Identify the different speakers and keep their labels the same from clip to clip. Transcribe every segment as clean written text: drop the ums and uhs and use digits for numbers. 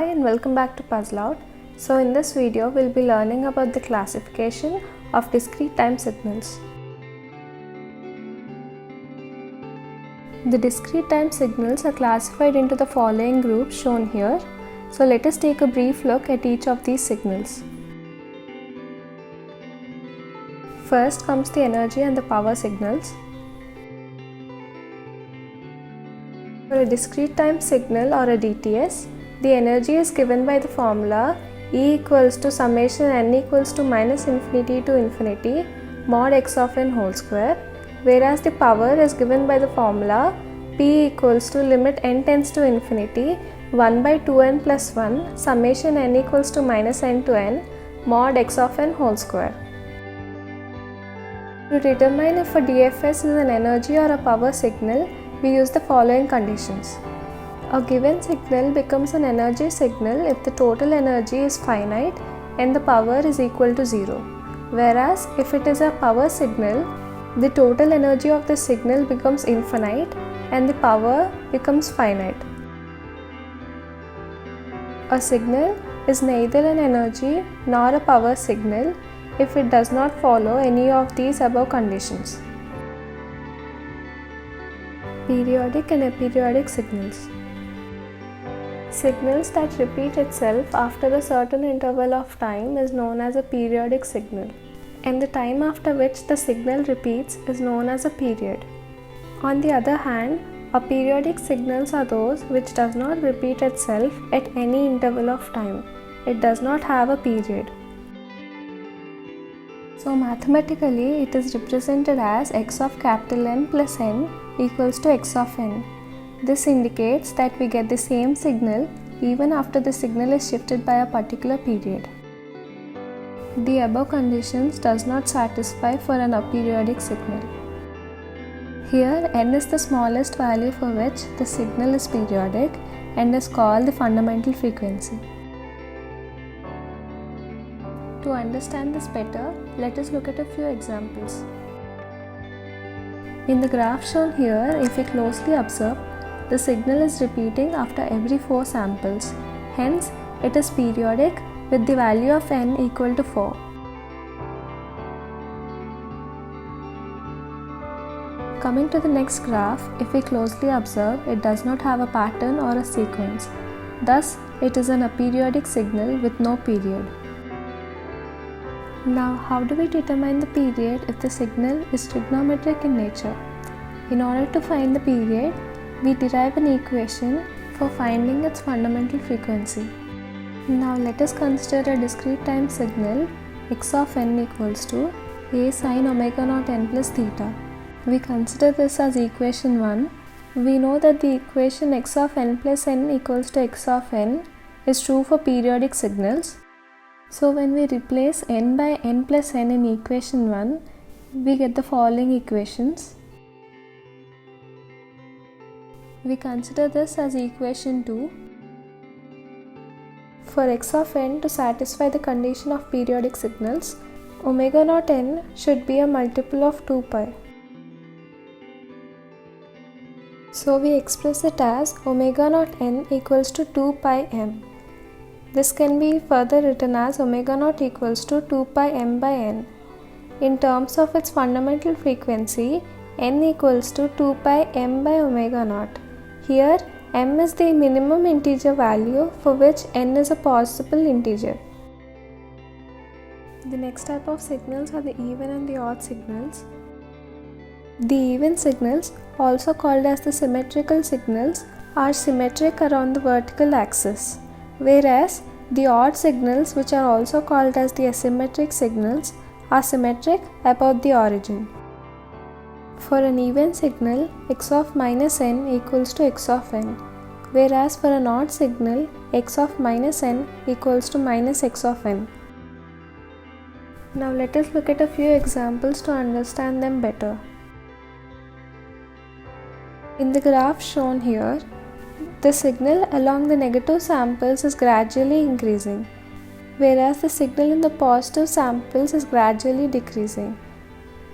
Speaker 1: and welcome back to Puzzle Out. So in this video we'll be learning about the classification of discrete time signals. The discrete time signals are classified into the following groups shown here. So let us take a brief look at each of these signals. First comes the energy and the power signals. For a discrete time signal or a DTS, the energy is given by the formula E equals to summation n equals to minus infinity to infinity mod x of n whole square, whereas the power is given by the formula P equals to limit n tends to infinity 1 by 2n plus 1 summation n equals to minus n to n mod x of n whole square. To determine if a DFS is an energy or a power signal, we use the following conditions. A given signal becomes an energy signal if the total energy is finite and the power is equal to 0. Whereas if it is a power signal, the total energy of the signal becomes infinite and the power becomes finite. A signal is neither an energy nor a power signal if it does not follow any of these above conditions. Periodic and aperiodic signals. Signals that repeat itself after a certain interval of time is known as a periodic signal, and the time after which the signal repeats is known as a period. On the other hand, aperiodic signals are those which does not repeat itself at any interval of time. It does not have a period. So mathematically it is represented as x of capital N plus n equals to x of n. This indicates that we get the same signal even after the signal is shifted by a particular period. The above conditions does not satisfy for an aperiodic signal. Here n is the smallest value for which the signal is periodic and is called the fundamental frequency. To understand this better, let us look at a few examples. In the graph shown here, if we closely observe, the signal is repeating after every 4 samples. Hence, it is periodic with the value of n equal to 4. Coming to the next graph, if we closely observe, it does not have a pattern or a sequence. Thus, it is an aperiodic signal with no period. Now, how do we determine the period if the signal is trigonometric in nature? In order to find the period, we derive an equation for finding its fundamental frequency. Now, let us consider a discrete time signal x of n equals to a sin omega naught n plus theta. We consider this as equation 1. We know that the equation x of n plus n equals to x of n is true for periodic signals. So when we replace n by n plus n in equation 1, we get the following equations. We consider this as equation 2. For x of n to satisfy the condition of periodic signals, omega naught n should be a multiple of 2 pi. So we express it as omega naught n equals to 2 pi m. This can be further written as omega naught equals to 2 pi m by n. In terms of its fundamental frequency, n equals to 2 pi m by omega naught. Here, m is the minimum integer value for which n is a possible integer. The next type of signals are the even and the odd signals. The even signals, also called as the symmetrical signals, are symmetric around the vertical axis, whereas the odd signals, which are also called as the asymmetric signals, are symmetric about the origin. For an even signal, x of minus n equals to x of n, whereas for an odd signal, x of minus n equals to minus x of n. Now let us look at a few examples to understand them better. In the graph shown here, the signal along the negative samples is gradually increasing, whereas the signal in the positive samples is gradually decreasing.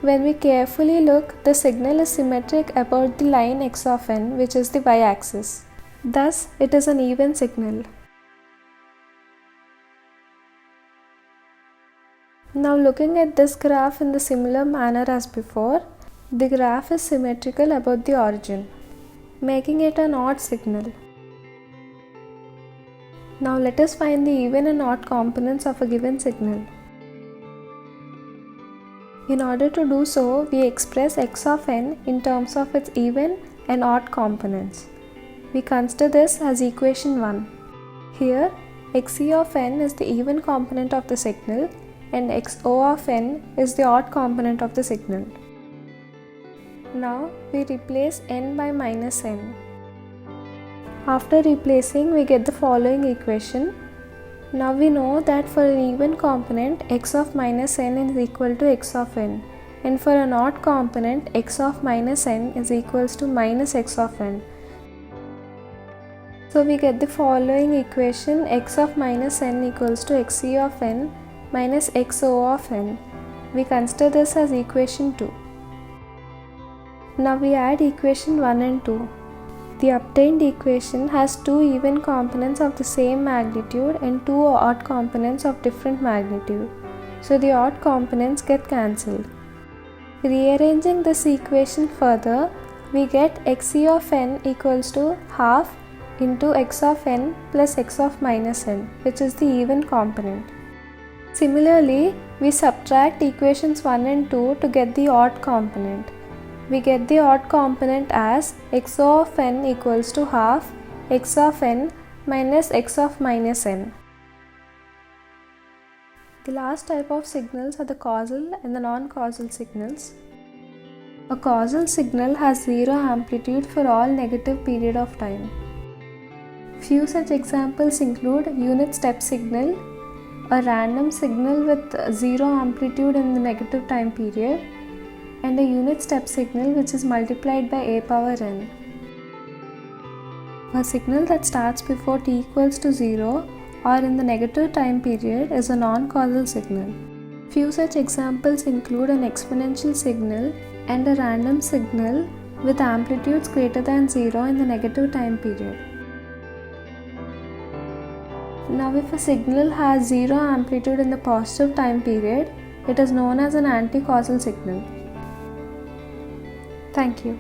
Speaker 1: When we carefully look, the signal is symmetric about the line x of n, which is the y-axis. Thus, it is an even signal. Now looking at this graph in the similar manner as before, the graph is symmetrical about the origin, making it an odd signal. Now let us find the even and odd components of a given signal. In order to do so, we express x of n in terms of its even and odd components. We consider this as equation 1. Here, xe of n is the even component of the signal and xo of n is the odd component of the signal. Now we replace n by minus n. After replacing, we get the following equation. Now we know that for an even component, x of minus n is equal to x of n, and for an odd component, x of minus n is equals to minus x of n. So we get the following equation: x of minus n equals to xe of n minus xo of n. We consider this as equation 2. Now we add equation 1 and 2. The obtained equation has two even components of the same magnitude and two odd components of different magnitude. So the odd components get cancelled. Rearranging this equation further, we get xe of n equals to half into x of n plus x of minus n, which is the even component. Similarly, we subtract equations 1 and 2 to get the odd component. We get the odd component as xo of n equals to half x of n minus x of minus n. The last type of signals are the causal and the non-causal signals. A causal signal has zero amplitude for all negative period of time. Few such examples include unit step signal, a random signal with zero amplitude in the negative time period, and a unit step signal which is multiplied by a power n. A signal that starts before t equals to 0 or in the negative time period is a non-causal signal. Few such examples include an exponential signal and a random signal with amplitudes greater than 0 in the negative time period. Now if a signal has zero amplitude in the positive time period, it is known as an anti-causal signal. Thank you.